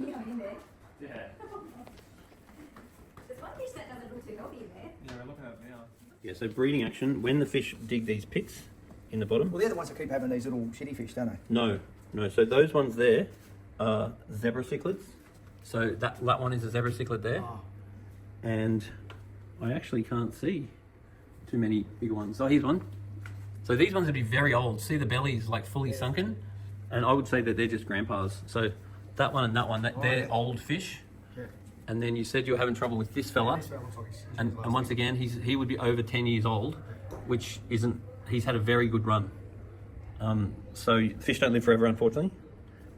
in there. Yeah. There's one fish that doesn't look too healthy in there. Yeah, we're looking at it now. Yeah, so breeding action, when the fish dig these pits in the bottom. Well, they're the ones that keep having these little shitty fish, don't they? No. So those ones there are zebra cichlids. So that one is a zebra cichlid there. Oh. And I actually can't see too many big ones. Oh, here's one. So these ones would be very old. See, the belly is like fully sunken. And I would say that they're just grandpas. So that one and that one, they're old fish. Yeah. And then you said you were having trouble with this fella. This fella looks like he's And once again, he would be over 10 years old, which isn't, he's had a very good run. So fish don't live forever, unfortunately.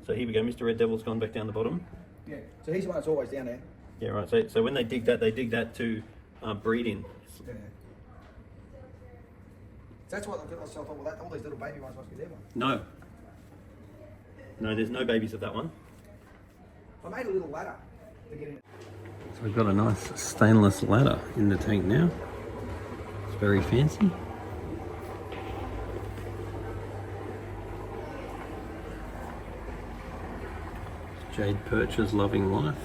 So here we go, Mr. Red Devil's gone back down the bottom. Yeah. So he's the one that's always down there. Yeah, right. So when they dig that to breed in. Yeah. So that's what I thought, well, all these little baby ones must be their one. No, there's no babies of that one. I made a little ladder to get in. So we've got a nice stainless ladder in the tank now. It's very fancy. Jade perch's loving life.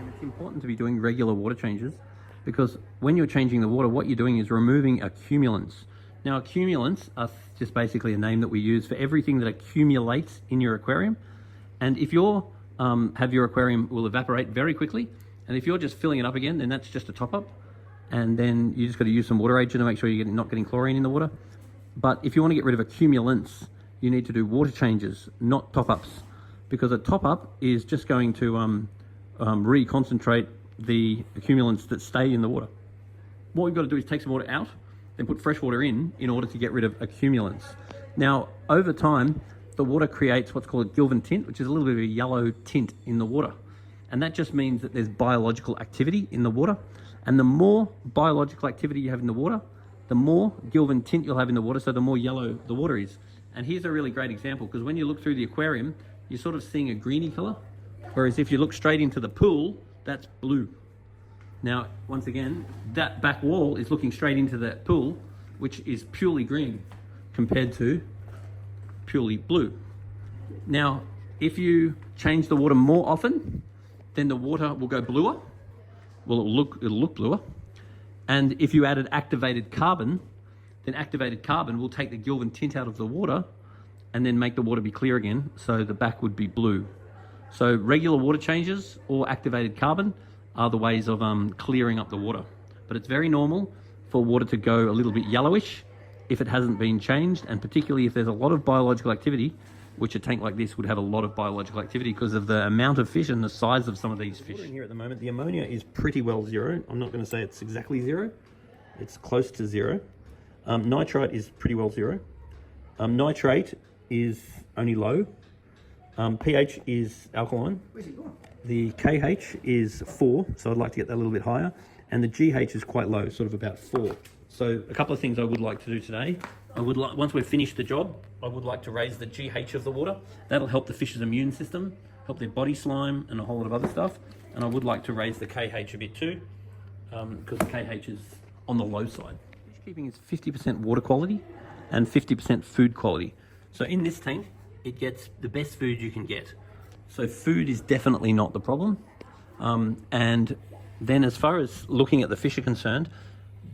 It's important to be doing regular water changes, because when you're changing the water, what you're doing is removing accumulants. Now, accumulants are just basically a name that we use for everything that accumulates in your aquarium. And if your aquarium will evaporate very quickly, and if you're just filling it up again, then that's just a top-up. And then you just got to use some water agent to make sure you're not getting chlorine in the water. But if you want to get rid of accumulants, you need to do water changes, not top-ups, because a top-up is just going to reconcentrate the accumulants that stay in the water. What we've got to do is take some water out, then put fresh water in order to get rid of accumulants. Now, over time, the water creates what's called a Gilvan tint, which is a little bit of a yellow tint in the water. And that just means that there's biological activity in the water. And the more biological activity you have in the water, the more Gilvan tint you'll have in the water, so the more yellow the water is. And here's a really great example, because when you look through the aquarium, you're sort of seeing a greeny color. Whereas if you look straight into the pool, that's blue. Now, once again, that back wall is looking straight into that pool, which is purely green compared to purely blue. Now, if you change the water more often, then the water will go bluer. Well, it'll look bluer. And if you added activated carbon, then activated carbon will take the Gilvan tint out of the water and then make the water be clear again, so the back would be blue. So regular water changes or activated carbon are the ways of clearing up the water. But it's very normal for water to go a little bit yellowish if it hasn't been changed, and particularly if there's a lot of biological activity, which a tank like this would have a lot of biological activity because of the amount of fish and the size of some of these fish. Here at the moment, the ammonia is pretty well zero. I'm not going to say it's exactly zero. It's close to zero. Nitrite is pretty well zero. Nitrate is only low. pH is alkaline. Where's he going? The KH is 4, so I'd like to get that a little bit higher. And the GH is quite low, sort of about 4. So a couple of things I would like to do today. Once we've finished the job, I would like to raise the GH of the water. That'll help the fish's immune system, help their body slime, and a whole lot of other stuff. And I would like to raise the KH a bit too, because the KH is on the low side. Fish keeping is 50% water quality and 50% food quality. So in this tank, it gets the best food you can get. So food is definitely not the problem. And then as far as looking at the fish are concerned,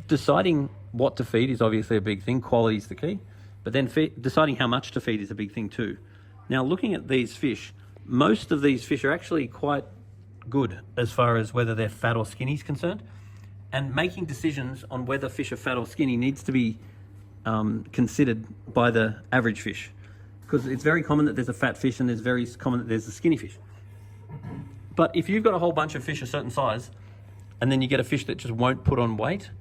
deciding what to feed is obviously a big thing. Quality is the key. But then deciding how much to feed is a big thing too. Now, looking at these fish, most of these fish are actually quite good as far as whether they're fat or skinny is concerned. And making decisions on whether fish are fat or skinny needs to be considered by the average fish. Because it's very common that there's a fat fish and it's very common that there's a skinny fish. But if you've got a whole bunch of fish a certain size, and then you get a fish that just won't put on weight,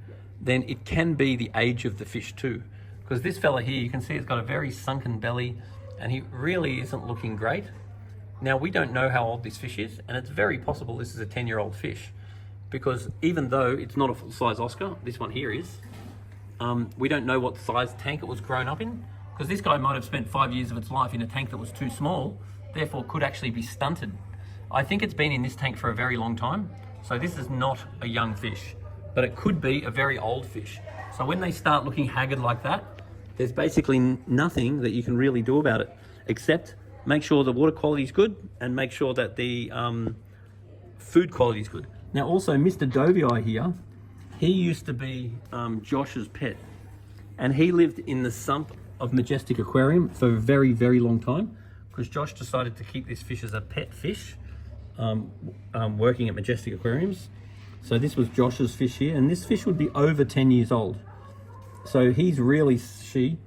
then it can be the age of the fish too. Because this fella here, you can see it's got a very sunken belly and he really isn't looking great. Now, we don't know how old this fish is, and it's very possible this is a 10-year-old fish, because even though it's not a full-size Oscar, this one here is, we don't know what size tank it was grown up in, because this guy might have spent 5 years of its life in a tank that was too small, therefore could actually be stunted. I think it's been in this tank for a very long time, so this is not a young fish. but it could be a very old fish. So when they start looking haggard like that, there's basically nothing that you can really do about it, except make sure the water quality is good and make sure that the food quality is good. Now also Mr. Dovii here, he used to be Josh's pet, and he lived in the sump of Majestic Aquarium for a very, very long time, because Josh decided to keep this fish as a pet fish, working at Majestic Aquariums. So this was Josh's fish here, and this fish would be over 10 years old. So she's really starting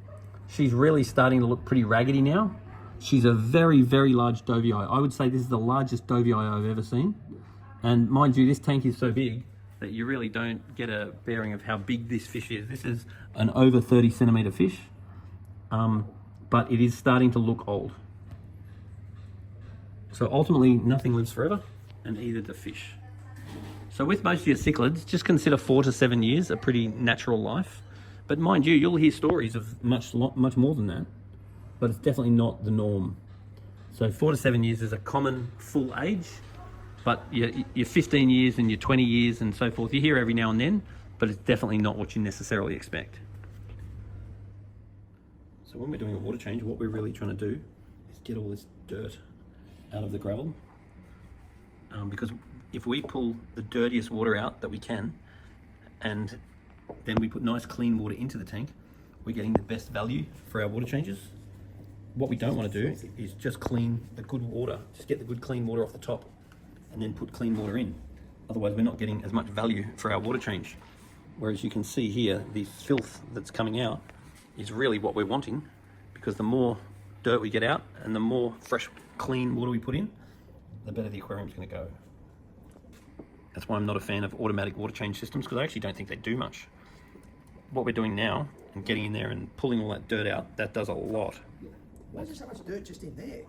to look pretty raggedy now. She's a very, very large Dovii. I would say this is the largest Dovii I've ever seen. And mind you, this tank is so big that you really don't get a bearing of how big this fish is. This is an over 30 centimeter fish, but it is starting to look old. So ultimately, nothing lives forever, and either the fish. So with most of your cichlids, just consider 4 to 7 years a pretty natural life. But mind you, you'll hear stories of much more than that, but it's definitely not the norm. So 4 to 7 years is a common full age, but your 15 years and your 20 years and so forth, you hear every now and then, but it's definitely not what you necessarily expect. So when we're doing a water change, what we're really trying to do is get all this dirt out of the gravel, because if we pull the dirtiest water out that we can, and then we put nice clean water into the tank, we're getting the best value for our water changes. What we don't want to do is just clean the good water, just get the good clean water off the top and then put clean water in. Otherwise we're not getting as much value for our water change. Whereas you can see here, the filth that's coming out is really what we're wanting, because the more dirt we get out and the more fresh clean water we put in, the better the aquarium's going to go. That's why I'm not a fan of automatic water change systems, because I actually don't think they do much. What we're doing now and getting in there and pulling all that dirt out, that does a lot. Why is there so much dirt just in there?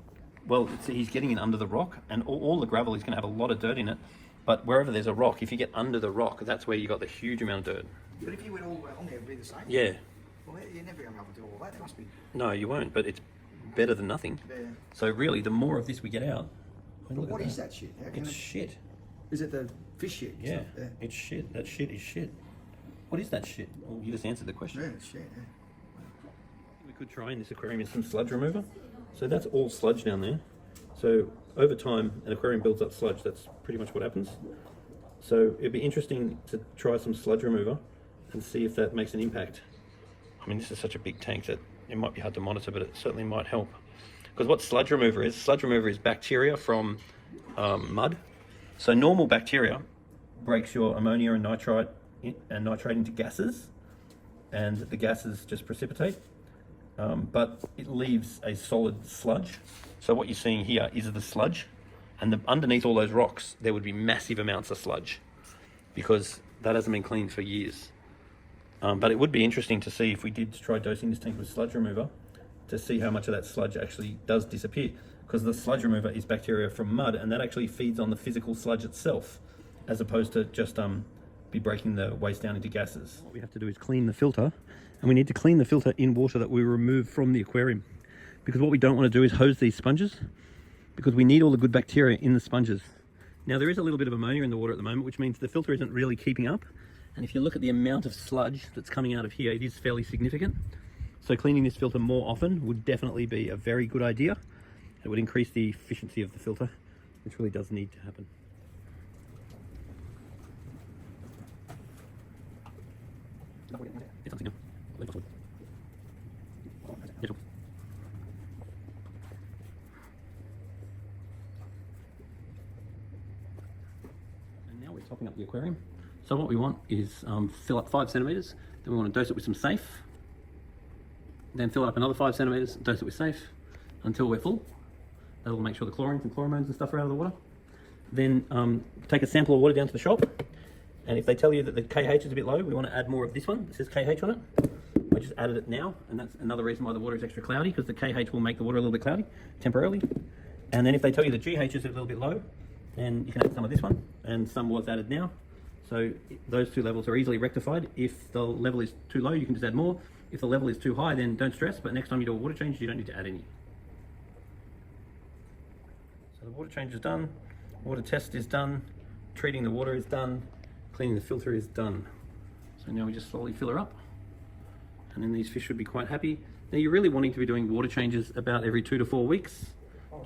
Well, he's getting in under the rock, and all the gravel is going to have a lot of dirt in it. But wherever there's a rock, if you get under the rock, that's where you got the huge amount of dirt. But if you went all the way on there, it'd be the same? Yeah. Well, you're never going to be able to do all that. There must be... No, you won't, but it's better than nothing. Yeah. So really, the more of this we get out... What is that shit? It's shit. Is it the fish shit? Yeah, it's shit. That shit is shit. What is that shit? Well, you just answered the question. Yeah, it's shit, yeah. We could try in this aquarium is some sludge remover. So that's all sludge down there. So over time, an aquarium builds up sludge. That's pretty much what happens. So it'd be interesting to try some sludge remover and see if that makes an impact. I mean, this is such a big tank that it might be hard to monitor, but it certainly might help. Because what sludge remover is bacteria from mud. So normal bacteria breaks your ammonia and nitrate into gases, and the gases just precipitate, but it leaves a solid sludge. So what you're seeing here is the sludge, and underneath all those rocks there would be massive amounts of sludge, because that hasn't been cleaned for years. But it would be interesting to see if we did try dosing this tank with sludge remover to see how much of that sludge actually does disappear, because the sludge remover is bacteria from mud, and that actually feeds on the physical sludge itself, as opposed to just be breaking the waste down into gases. What we have to do is clean the filter, and we need to clean the filter in water that we remove from the aquarium, because what we don't want to do is hose these sponges, because we need all the good bacteria in the sponges. Now there is a little bit of ammonia in the water at the moment, which means the filter isn't really keeping up, and if you look at the amount of sludge that's coming out of here, it is fairly significant. So cleaning this filter more often would definitely be a very good idea. It would increase the efficiency of the filter, which really does need to happen. And now we're topping up the aquarium. So what we want is fill up 5 centimeters, then we want to dose it with some safe, then fill it up another 5 centimeters, dose it with safe until we're full. That'll make sure the chlorines and chloromones and stuff are out of the water. Then take a sample of water down to the shop, and if they tell you that the KH is a bit low, we want to add more of this one. It says KH on it. I just added it now, and that's another reason why the water is extra cloudy, because the KH will make the water a little bit cloudy temporarily. And then if they tell you the GH is a little bit low, then you can add some of this one, and some was added now. So those two levels are easily rectified. If the level is too low, you can just add more. If the level is too high, then don't stress, but next time you do a water change, you don't need to add any. So the water change is done, water test is done, treating the water is done, cleaning cleaning the filter is done. So now we just slowly fill her up. And then these fish should be quite happy. Now you're really wanting to be doing water changes about every 2 to 4 weeks.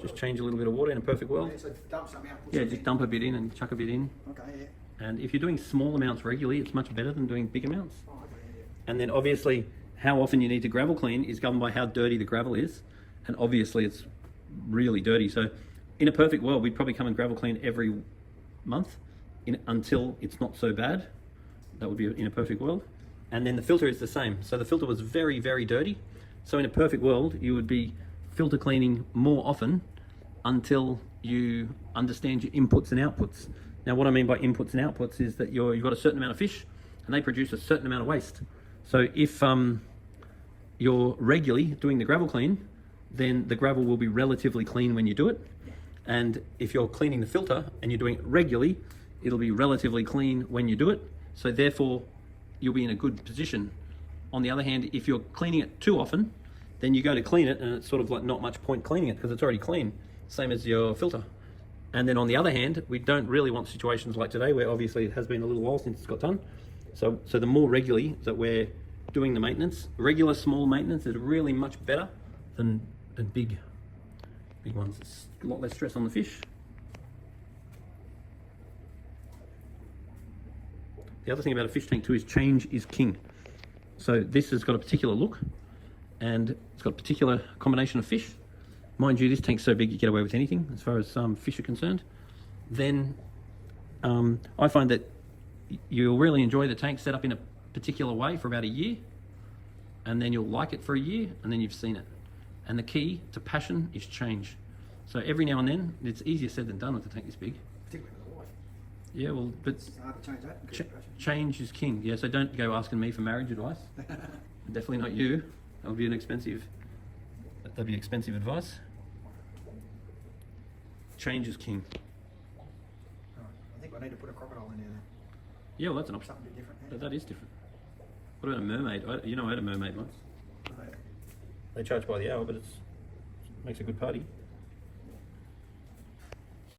Just change a little bit of water in a perfect world. So dump something out. Yeah, just dump a bit in and chuck a bit in. Okay, yeah. And if you're doing small amounts regularly, it's much better than doing big amounts. Oh, okay, yeah. And then obviously how often you need to gravel clean is governed by how dirty the gravel is. And obviously it's really dirty. So in a perfect world, we'd probably come and gravel clean every month until it's not so bad. That would be in a perfect world. And then the filter is the same. So the filter was very, very dirty. So in a perfect world, you would be filter cleaning more often until you understand your inputs and outputs. Now, what I mean by inputs and outputs is that you've got a certain amount of fish and they produce a certain amount of waste. So if you're regularly doing the gravel clean, then the gravel will be relatively clean when you do it. And if you're cleaning the filter and you're doing it regularly, it'll be relatively clean when you do it. So therefore, you'll be in a good position. On the other hand, if you're cleaning it too often, then you go to clean it and it's sort of like not much point cleaning it because it's already clean, same as your filter. And then on the other hand, we don't really want situations like today where obviously it has been a little while since it's got done. So the more regularly that we're doing the maintenance, regular small maintenance is really much better than big ones. It's a lot less stress on the fish. The other thing about a fish tank too is change is king. So this has got a particular look and it's got a particular combination of fish. Mind you, this tank's so big you get away with anything as far as fish are concerned. Then I find that you'll really enjoy the tank set up in a particular way for about a year, and then you'll like it for a year, and then you've seen it. And the key to passion is change. So every now and then, it's easier said than done with the tank this big. Particularly with the wife. Yeah, well, but It's hard to change that. change is king. Yeah, so don't go asking me for marriage advice. Definitely not you. That would be that'd be expensive advice. Change is king. I think I need to put a crocodile in there then. Yeah, well, that's an option. Something a bit different. That is different. What about a mermaid? I had a mermaid once. Yeah. They charge by the hour, but it makes a good party.